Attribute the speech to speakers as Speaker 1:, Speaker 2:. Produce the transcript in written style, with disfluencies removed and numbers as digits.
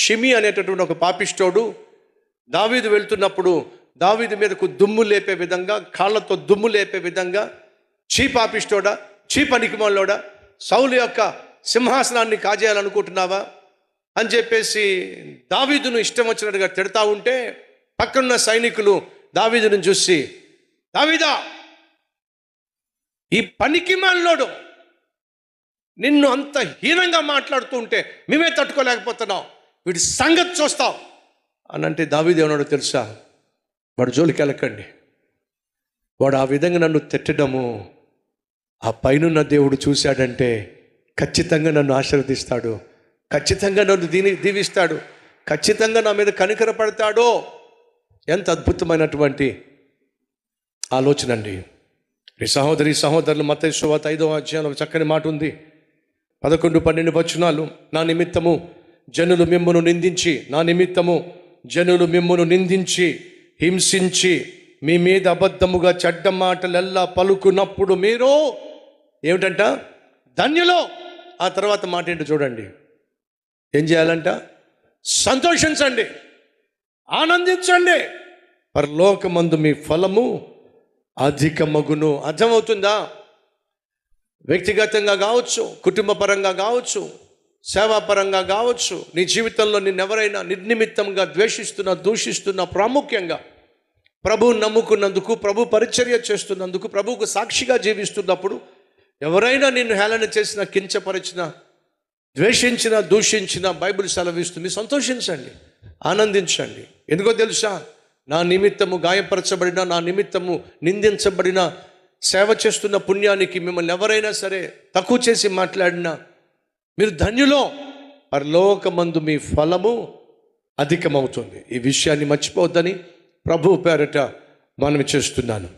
Speaker 1: షిమి అనేటటువంటి ఒక పాపిష్టోడు దావీదు వెళ్తున్నప్పుడు దావీదు మీదకు దుమ్ము లేపే విధంగా, కాళ్ళతో దుమ్ము లేపే విధంగా, చీ పాపిష్టోడా, చీ పనికిమాలోడా, సౌలు యొక్క సింహాసనాన్ని కాజేయాలనుకుంటున్నావా అని చెప్పేసి దావీదును ఇష్టం వచ్చినట్టుగా తిడతా ఉంటే పక్కనున్న సైనికులు దావీదును చూసి, దావీదా, ఈ పనికిమాలోడు నిన్ను అంత హీనంగా మాట్లాడుతూ ఉంటే మేమే తట్టుకోలేకపోతున్నాం, వీడి సంగతి చూస్తావు అని అంటే దావీదు ఏమన్నాడో తెలుసా? వాడు జోలికి వెళ్ళకండి, వాడు ఆ విధంగా నన్ను తిట్టడము ఆ పైనున్న దేవుడు చూశాడంటే ఖచ్చితంగా నన్ను ఆశీర్వదిస్తాడు, ఖచ్చితంగా నన్ను దీవిస్తాడు, ఖచ్చితంగా నా మీద కనికరపడతాడో. ఎంత అద్భుతమైనటువంటి ఆలోచన అండి. ఈ సహోదరులు మత్తయి సువార్త 5వ అధ్యాయంలో చక్కని మాట ఉంది. 11-12 వచనాలు. నా నిమిత్తము జనులు మిమ్మును నిందించి హింసించి మీ మీద అబద్ధముగా చెడ్డ మాటలెల్లా పలుకున్నప్పుడు మీరు ఏమిటంట? ధన్యులో. ఆ తర్వాత మాట ఏంటో చూడండి. ఏం చేయాలంట? సంతోషించండి, ఆనందించండి, పరలోకమందు మీ ఫలము అధికమగును. అర్థమవుతుందా? వ్యక్తిగతంగా కావచ్చు, కుటుంబ పరంగా కావచ్చు, సేవాపరంగా కావచ్చు, నీ జీవితంలో నిన్నెవరైనా నిర్నిమిత్తంగా ద్వేషిస్తున్నా, దూషిస్తున్నా, ప్రాముఖ్యంగా ప్రభువుని నమ్ముకున్నందుకు, ప్రభు పరిచర్య చేస్తున్నందుకు, ప్రభువుకు సాక్షిగా జీవిస్తున్నప్పుడు ఎవరైనా నిన్ను హేళన చేసినా, కించపరిచినా, ద్వేషించినా, దూషించినా బైబిల్ సెలవిస్తుంది. సంతోషించండి, ఆనందించండి. ఎందుకో తెలుసా? నా నిమిత్తము గాయపరచబడిన, నా నిమిత్తము నిందించబడిన, సేవ చేస్తున్న పుణ్యానికి మిమ్మల్ని ఎవరైనా సరే తక్కువ చేసి మాట్లాడినా మీరు ధన్యులో, పరలోకమందు మీ ఫలము అధికమవుతుంది. ఈ విషయాన్ని మర్చిపోవద్దని ప్రభువు పేరట మనవి చేస్తున్నాను.